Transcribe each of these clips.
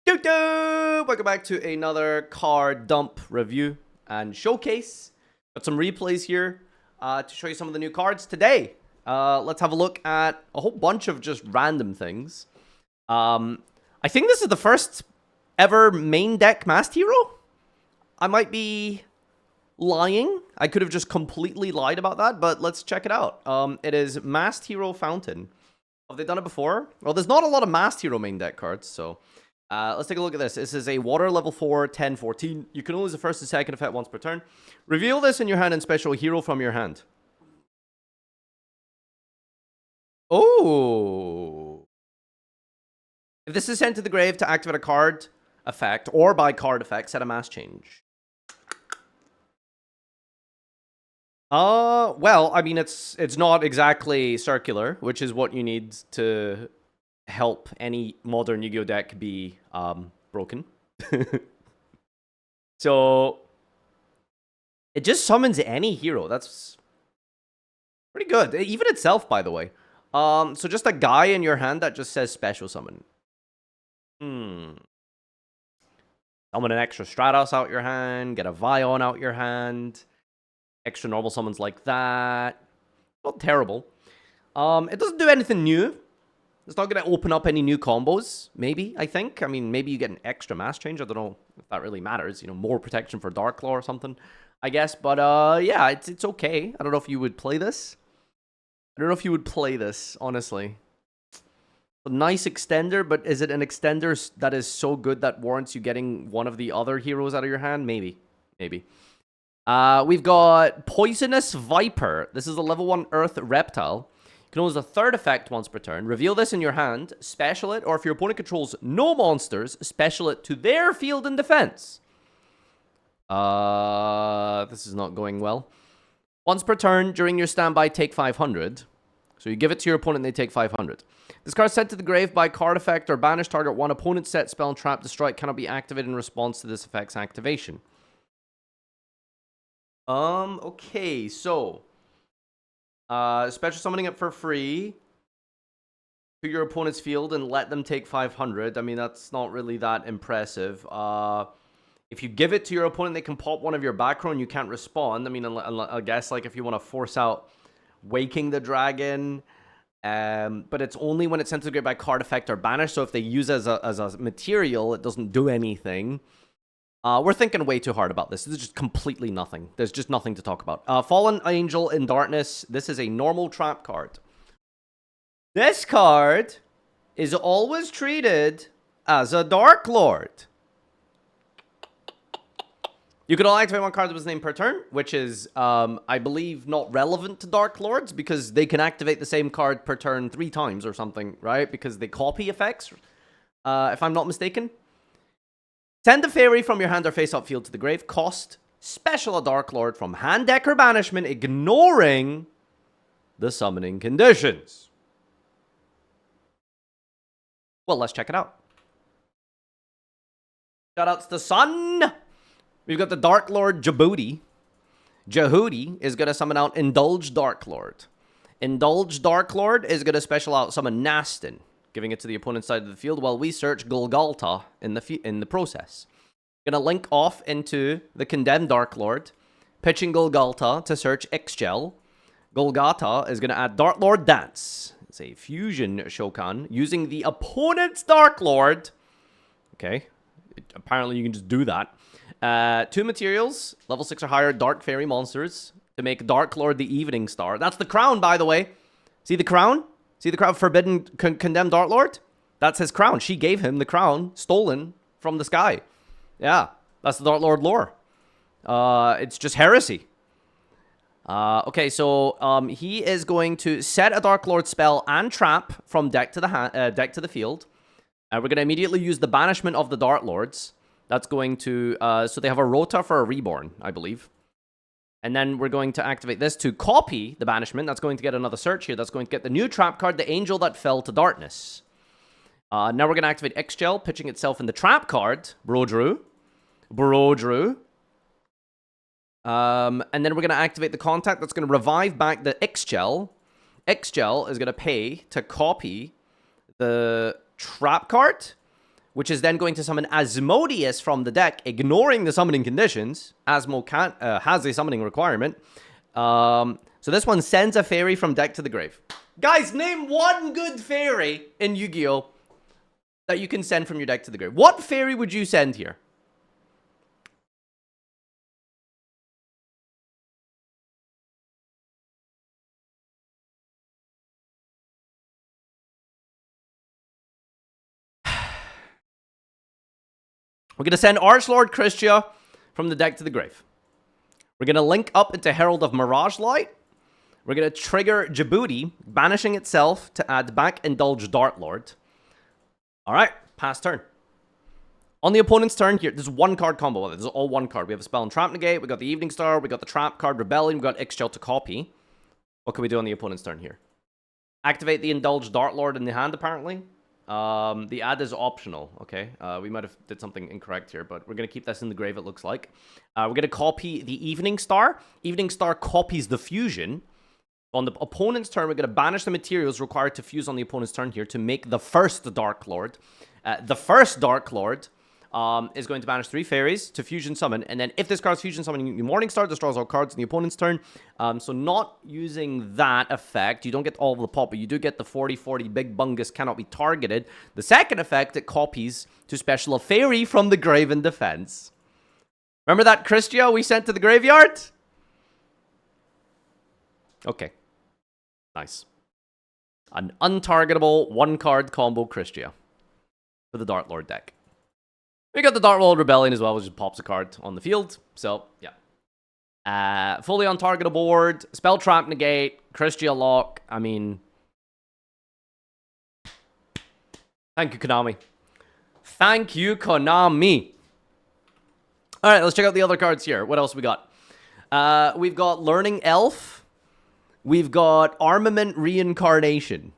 YouTube! Welcome back to another card dump review and showcase. Got some replays here to show you some of the new cards today. Let's have a look at a whole bunch of just random things. I think this is the first ever main deck Masked Hero. I might be lying. I could have just completely lied about that, but let's check it out. It is Masked Hero Fountain. Have they done it before? Well, there's not a lot of Masked Hero main deck cards, so... let's take a look at this. This is a water level 4, 10, 14. You can only use the first and second effect once per turn. Reveal this in your hand and special hero from your hand. Oh. If this is sent to the grave to activate a card effect, or by card effect, set a mass change. Well, I mean, it's not exactly circular, which is what you need to... help any modern Yu-Gi-Oh deck be broken. So it just summons any hero. That's pretty good. Even itself, by the way. So just a guy in your hand that just says special summon. Summon an extra Stratos out your hand, get a Vion out your hand. Extra normal summons like that. Not terrible. It doesn't do anything new. It's not going to open up any new combos, maybe, I think. I mean, maybe you get an extra mass change. I don't know if that really matters. You know, more protection for Darklord or something, I guess. But, yeah, it's okay. I don't know if you would play this. I don't know if you would play this, honestly. A nice extender, but is it an extender that is so good that warrants you getting one of the other heroes out of your hand? Maybe. Maybe. We've got Poisonous Viper. This is a level 1 Earth Reptile. You can use a third effect once per turn. Reveal this in your hand, special it, or if your opponent controls no monsters, special it to their field and defense. This is not going well. Once per turn, during your standby, take 500. So you give it to your opponent and they take 500. This card sent to the grave by card effect or banish target one opponent set spell and trap destroy. It cannot be activated in response to this effect's activation. Okay, so... special summoning it for free to your opponent's field and let them take 500. I mean, that's not really that impressive. If you give it to your opponent, they can pop one of your back row and you can't respond. I mean, I guess like if you want to force out Waking the Dragon, but it's only when it's sent to the grave by card effect or banish. So if they use it as a material, it doesn't do anything. We're thinking way too hard about this. This is just completely nothing. There's just nothing to talk about. Fallen Angel in Darkness. This is a normal trap card. This card is always treated as a Darklord. You can only activate one card with its name per turn, which is, I believe, not relevant to Darklords because they can activate the same card per turn 3 times or something, right? Because they copy effects, if I'm not mistaken. Send a fairy from your hand or face-up field to the grave. Cost, special a Darklord from hand, deck, or banishment, ignoring the summoning conditions. Well, let's check it out. Shoutouts to Sun. We've got the Darklord Djibouti. Jehudi is going to summon out Indulge Darklord. Indulge Darklord is going to special out summon Nastin, giving it to the opponent's side of the field while we search Golgotha in the process. Gonna link off into the Condemned Darklord, pitching Golgotha to search Ixchel. Golgotha is gonna add Darklord Dance. It's a fusion Shokan using the opponent's Darklord. Okay, apparently you can just do that. 2 materials, level 6 or higher, Dark Fairy monsters to make Darklord the Evening Star. That's the crown, by the way. See the crown? See the crown? Forbidden, Condemned Darklord? That's his crown. She gave him the crown, stolen from the sky. Yeah, that's the Darklord lore. It's just heresy. Okay, so he is going to set a Darklord spell and trap from deck to the field. And we're going to immediately use the banishment of the Darklords. That's going to... so they have a Rota for a Reborn, I believe. And then we're going to activate this to copy the banishment. That's going to get another search here. That's going to get the new trap card, the Angel That Fell to Darkness. Now we're going to activate Ixchel, pitching itself in the trap card, Brodrew. And then we're going to activate the contact. That's going to revive back the Ixchel. Ixchel is going to pay to copy the trap card, which is then going to summon Asmodeus from the deck, ignoring the summoning conditions. Asmo has a summoning requirement. So this one sends a fairy from deck to the grave. Guys, name one good fairy in Yu-Gi-Oh! That you can send from your deck to the grave. What fairy would you send here? We're going to send Archlord Christia from the deck to the grave. We're going to link up into Herald of Mirage Light. We're going to trigger Djibouti, banishing itself to add back Indulge Darklord. Alright, pass turn. On the opponent's turn here, there's one card combo. This is all one card. We have a Spell and Trap Negate, we got the Evening Star, we got the Trap card Rebellion, we got Ixchel to copy. What can we do on the opponent's turn here? Activate the Indulge Darklord in the hand, apparently. The add is optional, okay? We might have did something incorrect here, but we're going to keep this in the grave, it looks like. We're going to copy the Evening Star. Evening Star copies the fusion. On the opponent's turn, we're going to banish the materials required to fuse on the opponent's turn here to make the first Darklord. The first Darklord is going to banish 3 fairies to fusion summon, and then if this card's fusion summoning the Morningstar, destroys all cards in the opponent's turn. So not using that effect, you don't get all of the pop, but you do get the 40-40 Big Bungus cannot be targeted. The second effect, it copies to special a fairy from the grave in defense. Remember that Christia we sent to the graveyard? Okay. Nice. An untargetable one-card combo Christia for the Darklord deck. We got the Darklord Rebellion as well, which just pops a card on the field. So, yeah. Fully untargetable board. Spell Trap Negate. Christia Lock. I mean... Thank you, Konami. Thank you, Konami. Alright, let's check out the other cards here. What else we got? We've got Learning Elf. We've got Armament Reincarnation.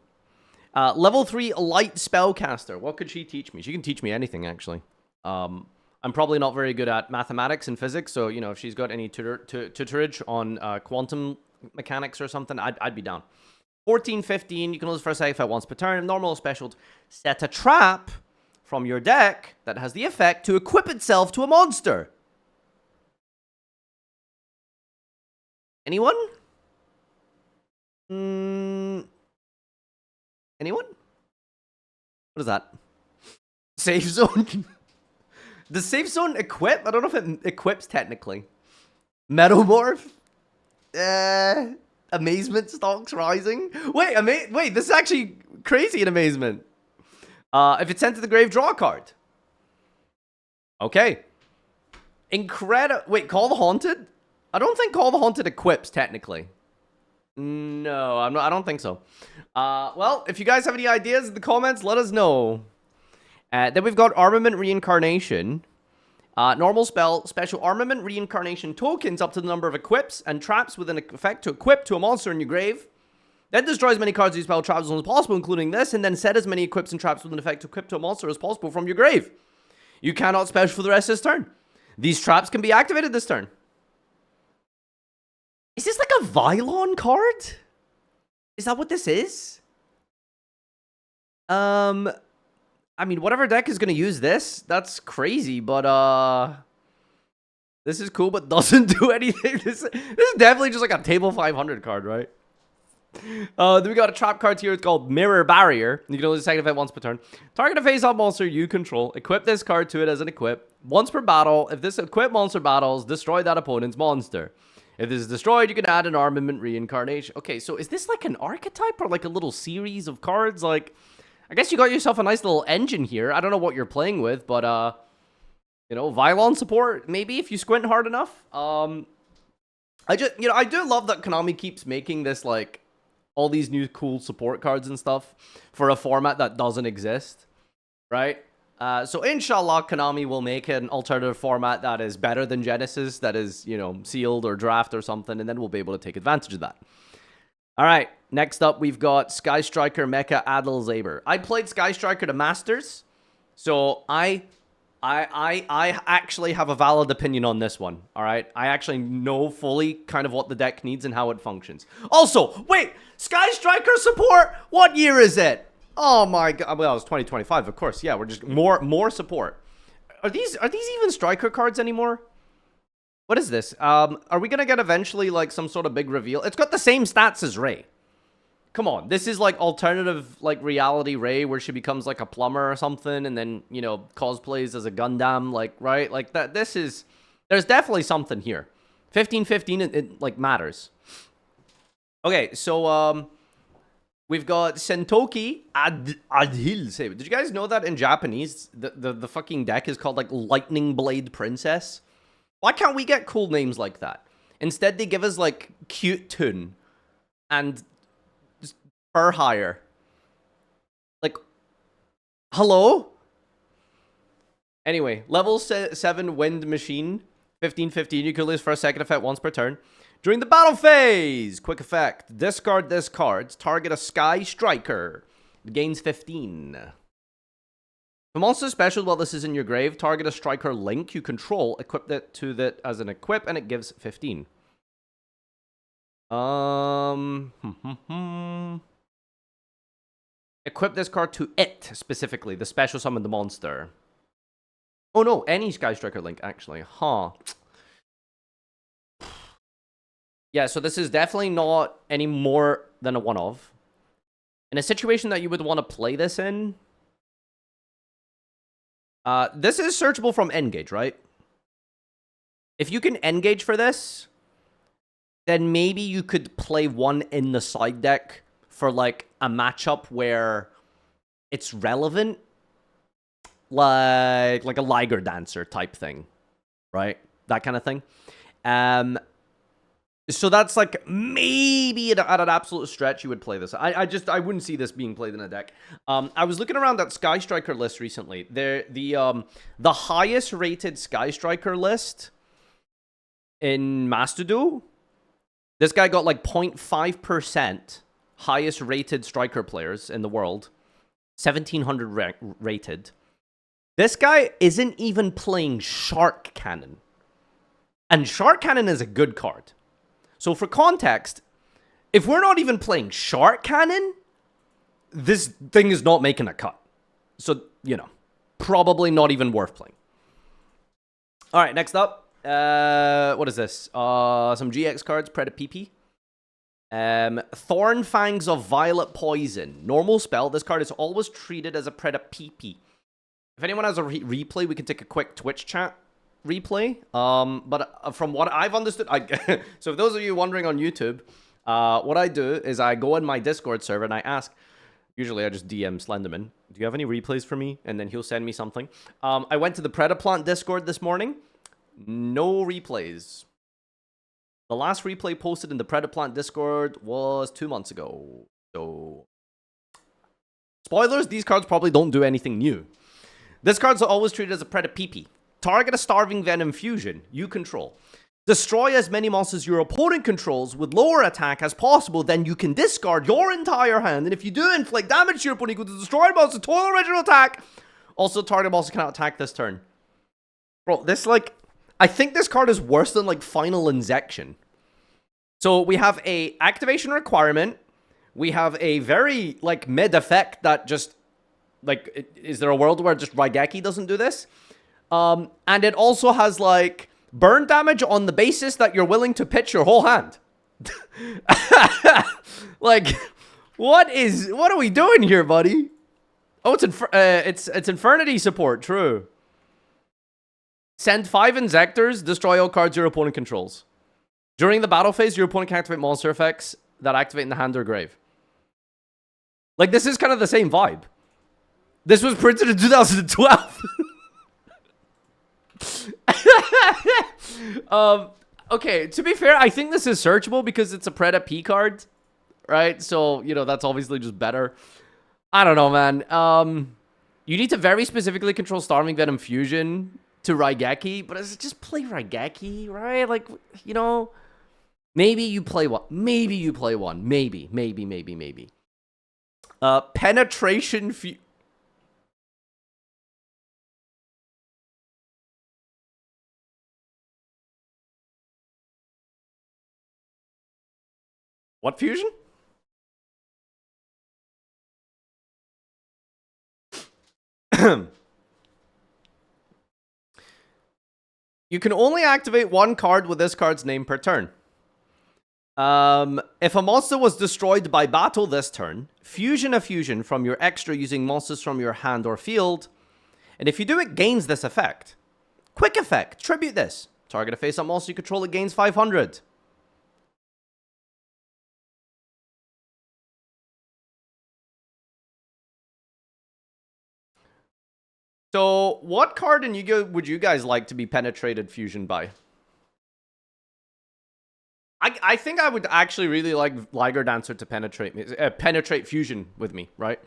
Level 3 Light Spellcaster. What could she teach me? She can teach me anything, actually. I'm probably not very good at mathematics and physics, so, you know, if she's got any tutorage on quantum mechanics or something, I'd be down. 14-15, you can lose for a side effect once per turn. Normal or special, set a trap from your deck that has the effect to equip itself to a monster. Anyone? Anyone? What is that? Safe zone? Does safe zone equip? I don't know if it equips technically. Metamorph? Amazement Stalks Rising? Wait, this is actually crazy in Amazement. If it's sent to the grave, draw a card. Okay. Incredible. Wait, Call the Haunted? I don't think Call the Haunted equips technically. No, I don't think so. Well, if you guys have any ideas in the comments, let us know. Then we've got Armament Reincarnation. Normal spell, special Armament Reincarnation tokens up to the number of equips and traps with an effect to equip to a monster in your grave. Then destroy as many cards you spell traps as possible, including this, and then set as many equips and traps with an effect to equip to a monster as possible from your grave. You cannot special for the rest of this turn. These traps can be activated this turn. Is this like a Vylon card? Is that what this is? I mean, whatever deck is going to use this, that's crazy, but, this is cool, but doesn't do anything. This is definitely just like a table 500 card, right? Then we got a trap card here. It's called Mirror Barrier. You can only second effect once per turn. Target a face-up monster you control. Equip this card to it as an equip. Once per battle, if this equipped monster battles, destroy that opponent's monster. If this is destroyed, you can add an Armament Reincarnation. Okay, so is this like an archetype or like a little series of cards? Like, I guess you got yourself a nice little engine here. I don't know what you're playing with, but, you know, Vylon support, maybe, if you squint hard enough. I do love that Konami keeps making this, like, all these new cool support cards and stuff for a format that doesn't exist, right? So inshallah, Konami will make an alternative format that is better than Genesis, that is, you know, sealed or draft or something, and then we'll be able to take advantage of that. All right, next up, we've got Sky Striker Mecha Adel Zaber. I played Sky Striker to Masters, so I actually have a valid opinion on this one, all right? I actually know fully kind of what the deck needs and how it functions. Also, wait, Sky Striker support, what year is it? Oh my god. Well, it's 2025, of course. Yeah, we're just more support. Are these even striker cards anymore? What is this? Are we gonna get eventually like some sort of big reveal? It's got the same stats as Ray. Come on, this is like alternative like reality Ray where she becomes like a plumber or something and then, you know, cosplays as a Gundam, like, right? Like that this is there's definitely something here. 1515 it like matters. Okay, so we've got Sentoki Adhil. Did you guys know that in Japanese the fucking deck is called like Lightning Blade Princess? Why can't we get cool names like that? Instead they give us like Cute Toon and Per Hire. Like, hello? Anyway, level 7 Wind Machine. 1515, you can lose for a second effect once per turn. During the battle phase, quick effect, discard this card, target a Sky Striker. It gains 15. The monster special while this is in your grave, target a Striker Link you control, equip it to that as an equip, and it gives 15. Equip this card to it, specifically, the special summon the monster. Oh no, any Sky Striker Link, actually. Huh. Yeah, so this is definitely not any more than a one-of. In a situation that you would want to play this in, this is searchable from Engage, right? If you can Engage for this, then maybe you could play one in the side deck for, like, a matchup where it's relevant. Like a Liger Dancer type thing, right? That kind of thing. So that's like maybe at an absolute stretch you would play this. I wouldn't see this being played in a deck. I was looking around that Sky Striker list recently. The highest rated Sky Striker list in Master Duel, this guy got like 0.5% highest rated striker players in the world. 1700 rated. This guy isn't even playing Shark Cannon. And Shark Cannon is a good card. So for context, if we're not even playing Shark Cannon, this thing is not making a cut. So, you know, probably not even worth playing. All right, next up. What is this? Some GX cards, Predaplant. Thorn Fangs of Violet Poison. Normal spell. This card is always treated as a Predaplant. If anyone has a replay, we can take a quick Twitch chat replay. But from what I've understood, so if those of you wondering on YouTube, what I do is I go in my Discord server and I ask, usually I just DM Slenderman, do you have any replays for me? And then he'll send me something. I went to the Predaplant Discord this morning. No replays. The last replay posted in the Predaplant Discord was 2 months ago. So, spoilers, these cards probably don't do anything new. This card's always treated as a Predaplant. Target a Starving Venom fusion you control. Destroy as many monsters your opponent controls with lower attack as possible, then you can discard your entire hand. And if you do inflict damage to your opponent equal to destroyed monster total original attack, also target monster cannot attack this turn. Bro, this like, I think this card is worse than like Final Injection. So we have a activation requirement. We have a very like mid effect that just like, is there a world where just Raigeki doesn't do this? And it also has, like, burn damage on the basis that you're willing to pitch your whole hand. Like, what are we doing here, buddy? Oh, it's Infernity support, true. Send 5 Injectors, destroy all cards your opponent controls. During the battle phase, your opponent can activate monster effects that activate in the hand or grave. Like, this is kind of the same vibe. This was printed in 2012. Okay, to be fair, I think this is searchable because it's a Preda P card, right? So, you know, that's obviously just better. I don't know, man. You need to very specifically control Starving Venom Fusion to Raigeki, but is it just play Raigeki, right? Like, you know, maybe you play one. Maybe you play one. Maybe. Penetration What fusion? You can only activate one card with this card's name per turn. If a monster was destroyed by battle this turn, fusion a fusion from your extra using monsters from your hand or field. And if you do, it gains this effect. Quick effect. Tribute this. Target a face-up monster you control, it gains 500. So, what card in Yu-Gi-Oh! Would you guys like to be penetrated fusion by? I think I would actually really like Liger Dancer to penetrate me, penetrate fusion with me, right?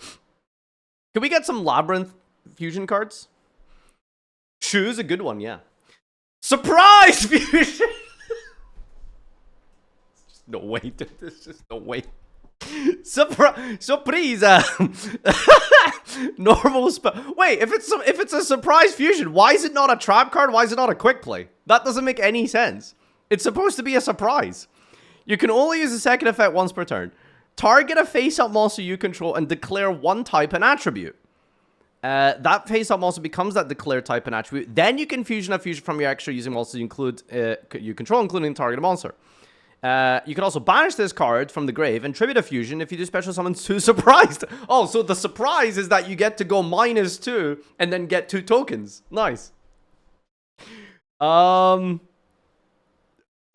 Can we get some Labyrinth fusion cards? Shoe's a good one, yeah. Surprise fusion! No way, dude. There's just no way. Surprise! Normal spell. Wait, if it's a surprise fusion, why is it not a trap card? Why is it not a quick play? That doesn't make any sense. It's supposed to be a surprise. You can only use the second effect once per turn. Target a face-up monster you control and declare one type and attribute. That face-up monster becomes that declared type and attribute. Then you can fusion a fusion from your extra using monsters you control, including target monster. You can also banish this card from the grave and tribute a fusion if you do special summons 2 surprised. Oh, so the surprise is that you get to go -2 and then get 2 tokens. Nice.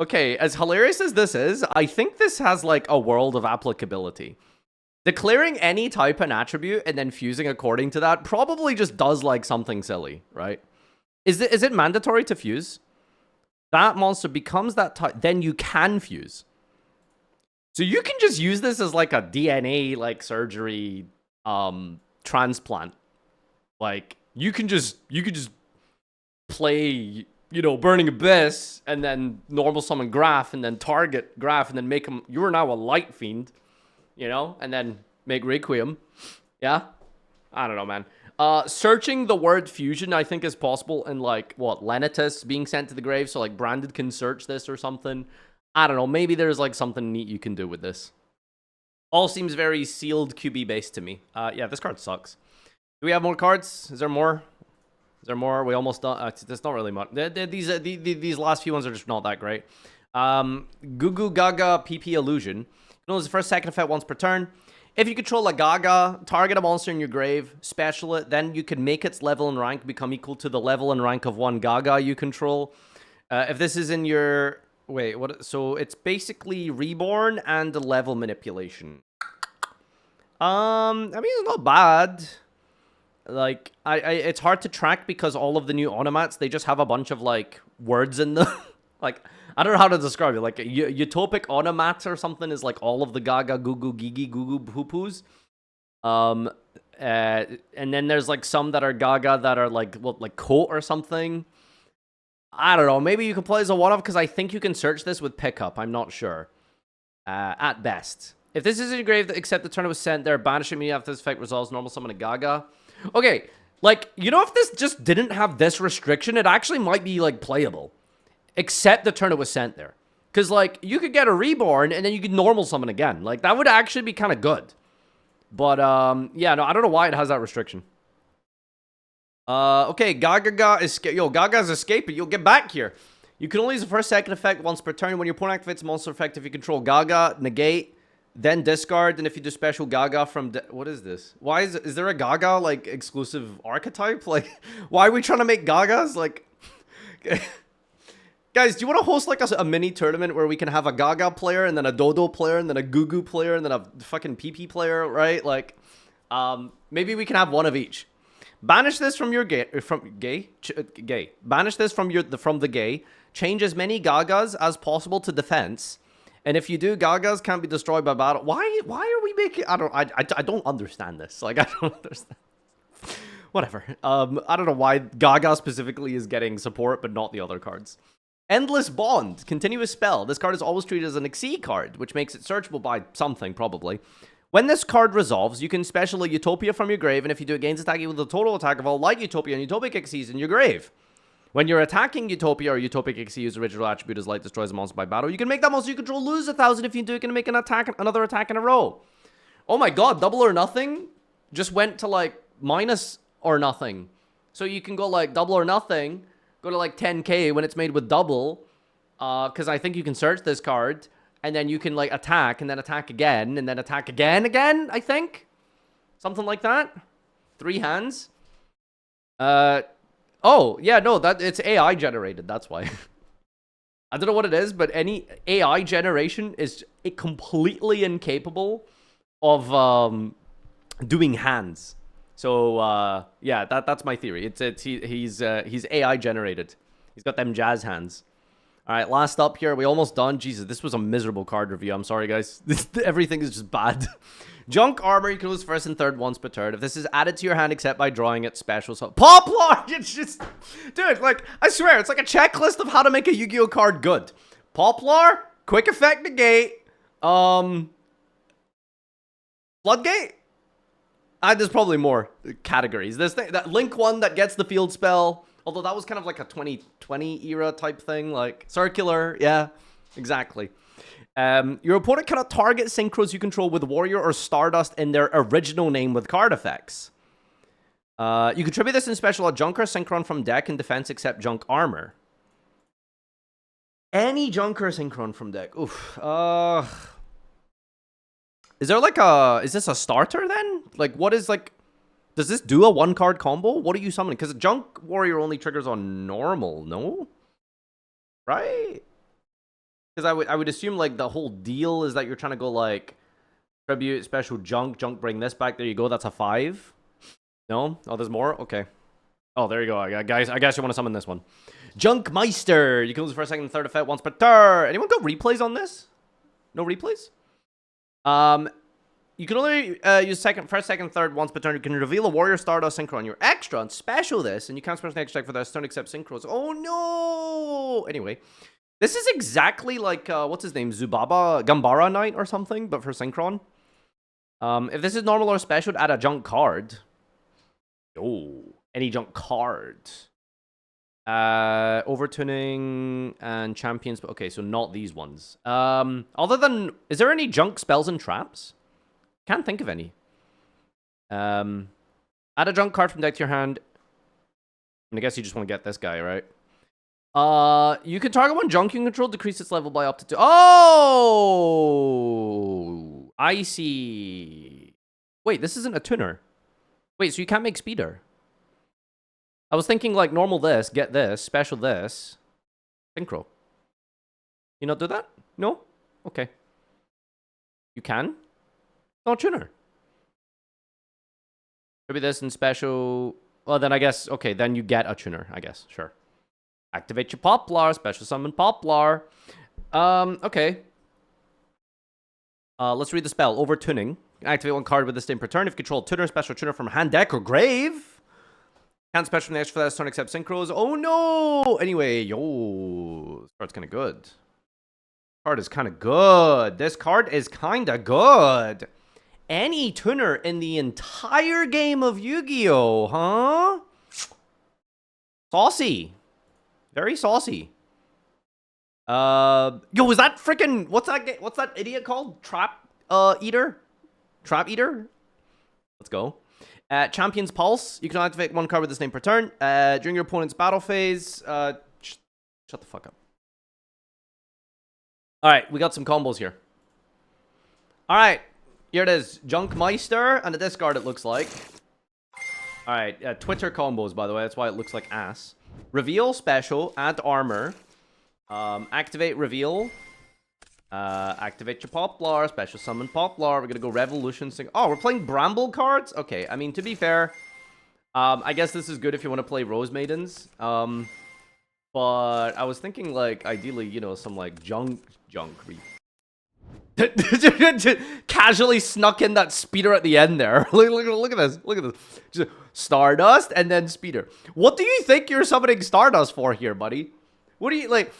Okay, as hilarious as this is, I think this has like a world of applicability. Declaring any type and attribute and then fusing according to that probably just does like something silly, right? Is it mandatory to fuse? That monster becomes that type, then you can fuse. So you can just use this as like a DNA like surgery transplant. Like you could just play, you know, Burning Abyss and then normal summon Graph and then target Graph and then make him, you're now a light fiend, you know, and then make Requiem. Yeah? I don't know, man. Searching the word fusion, I think, is possible in, like, what, Lenitus being sent to the grave, so, like, Branded can search this or something. I don't know, maybe there's, like, something neat you can do with this. All seems very sealed QB-based to me. Yeah, this card sucks. Do we have more cards? Is there more? Is there more? We almost done. There's not really much. These last few ones are just not that great. Gugu Gaga PP Illusion. You know, it's the first second effect once per turn. If you control a Gaga, target a monster in your grave, special it, then you can make its level and rank become equal to the level and rank of one Gaga you control. If this is in your... Wait, what? So it's basically Reborn and the level manipulation. I mean, it's not bad. Like, it's hard to track because all of the new automats, they just have a bunch of, like, words in them. Like... I don't know how to describe it. Like, utopic automat or something is like all of the Gaga, Gugu, Gigi, Gugu, Poo-Poos. And then there's like some that are Gaga that are like, what, like Coat or something. I don't know. Maybe you can play as a one-off because I think you can search this with pickup. I'm not sure. At best. If this is in your grave, except the turn it was sent there, banish immediately after this effect resolves normal summon a Gaga. Okay, like, you know, if this just didn't have this restriction, it actually might be like playable. Except the turn it was sent there. Because, like, you could get a Reborn, and then you could normal summon again. Like, that would actually be kind of good. But, yeah, no, I don't know why it has that restriction. Okay, Gagaga is... Yo, Gaga's escaping. You'll get back here. You can only use the first second effect once per turn. When your opponent activates a monster effect, if you control Gaga, negate, then discard, and if you do special Gaga from... What is this? Why is there a Gaga, like, exclusive archetype? Like, why are we trying to make Gagas? Like... Guys, do you want to host like a mini tournament where we can have a Gaga player and then a Dodo player and then a Gugu player and then a fucking PP player, right? Like, maybe we can have one of each. Banish this from your gay. Banish this from the gay. Change as many Gagas as possible to defense. And if you do, Gagas can't be destroyed by battle. Why are we making? I don't understand this. Like, I don't understand. Whatever. I don't know why Gaga specifically is getting support, but not the other cards. Endless Bond, continuous spell. This card is always treated as an Exceed card, which makes it searchable by something, probably. When this card resolves, you can special a Utopia from your grave, and if you do it, gains attack equal to the total attack of all Light Utopia and Utopic Exceeds in your grave. When you're attacking Utopia or Utopic Exceed, use original attribute as Light destroys a monster by battle. You can make that monster you control lose 1,000 if you do it, can make another attack in a row. Oh my god, double or nothing just went to like minus or nothing. So you can go like double or nothing, go to like 10k when it's made with double, because I think you can search this card, and then you can like attack, and then attack again, and then attack again, I think. Something like that. 3 hands. Oh, yeah, no, it's AI generated, that's why. I don't know what it is, but any AI generation is completely incapable of doing hands. So yeah, that's my theory. He's AI generated. He's got them jazz hands. All right, last up here. We almost done. Jesus, this was a miserable card review. I'm sorry, guys. Everything is just bad. Junk armor, you can lose first and third once per turn. If this is added to your hand except by drawing it, special. So Poplar! It's just... Dude, like, I swear, it's like a checklist of how to make a Yu-Gi-Oh card good. Poplar, quick effect negate, Floodgate? There's probably more categories. This thing, that Link one that gets the field spell, although that was kind of like a 2020 era type thing, like circular, yeah, exactly. Your opponent cannot target synchros you control with Warrior or Stardust in their original name with card effects. You contribute this in special a Junker Synchron from deck and defense except Junk Armor. Any Junker Synchron from deck. Oof. Is there like a... Is this a starter then? Like, what is like... Does this do a 1-card combo? What are you summoning? Because Junk Warrior only triggers on normal, no? Right? Because I would assume, like, the whole deal is that you're trying to go, like, tribute, special junk, bring this back. There you go. That's a 5. No? Oh, there's more? Okay. Oh, there you go. Guys, I guess you want to summon this one. Junk Meister. You can lose first, second, and third effect once per turn. Anyone got replays on this? No replays? You can only use first, second, third once per turn. You can reveal a Warrior Stardust Synchron. You're extra and special this, and you can't special next check for this turn except Synchros. Oh, no! Anyway. This is exactly like, what's his name? Gambara Knight or something, but for Synchron. If this is normal or special, add a junk card. Oh, any junk card. Overtuning and champions. Okay, so not these ones. Other than, is there any junk spells and traps? Can't think of any. Add a junk card from deck to your hand. And I guess you just want to get this guy, right? You can target one junk you control, decrease its level by up to 2. Oh! I see. Wait, this isn't a tuner. Wait, so you can't make speeder. I was thinking like normal this, get this, special this. Synchro. You not do that? No? Okay. You can? No tuner. Maybe this and special... Well, then I guess... Okay, then you get a tuner, I guess. Sure. Activate your Poplar, special summon Poplar. Okay. Let's read the spell. Overtuning. Activate 1 card with this name per turn. If you control a tuner, special tuner from hand, deck, or grave. Can't special from the extra for that turn except synchros. Oh no! Anyway, yo. This card's kind of good. This card is kind of good. This card is kind of good. Any tuner in the entire game of Yu-Gi-Oh, huh? Saucy. Very saucy. Yo, was that freaking... What's that idiot called? Trap Eater? Trap Eater? Let's go. Champion's Pulse. You can activate 1 card with this name per turn. During your opponent's battle phase. Shut the fuck up. Alright, we got some combos here. Alright, here it is. Junk Meister and a discard, it looks like. Alright, Twitter combos, by the way. That's why it looks like ass. Reveal, special, add armor. Activate reveal. Activate your Poplar, special summon Poplar. We're gonna go Revolution. Oh, we're playing Bramble cards? Okay, I mean, to be fair, I guess this is good if you want to play Rose Maidens. But I was thinking, like, ideally, you know, some, like, junk. Casually snuck in that speeder at the end there. Look at this. Look at this. Just Stardust and then speeder. What do you think you're summoning Stardust for here, buddy? What do you, like...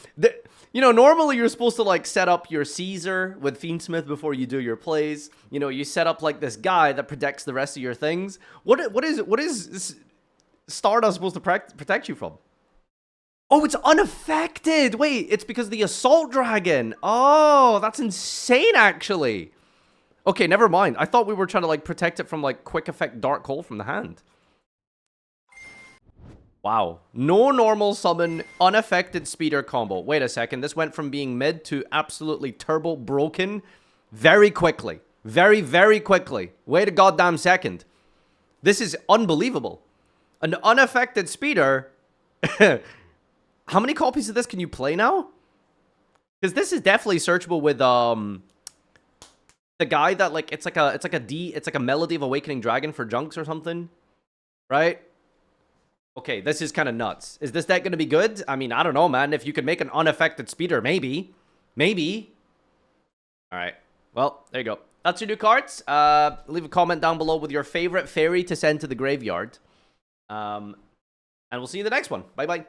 You know, normally you're supposed to, like, set up your Caesar with Fiendsmith before you do your plays. You know, you set up, like, this guy that protects the rest of your things. What is Stardust supposed to protect you from? Oh, it's unaffected! Wait, it's because the Assault Dragon! Oh, that's insane, actually! Okay, never mind. I thought we were trying to, like, protect it from, like, quick effect Dark Hole from the hand. Wow. No normal summon, unaffected speeder combo. Wait a second. This went from being mid to absolutely turbo broken very quickly. Very, very quickly. Wait a goddamn second. This is unbelievable. An unaffected speeder. How many copies of this can you play now? Because this is definitely searchable with the guy that like it's like a Melody of Awakening Dragon for Junks or something, right? Okay, this is kind of nuts. Is this deck gonna be good? I mean, I don't know, man. If you could make an unaffected speeder, maybe. All right. Well, there you go. That's your new cards. Leave a comment down below with your favorite fairy to send to the graveyard. And we'll see you in the next one. Bye bye.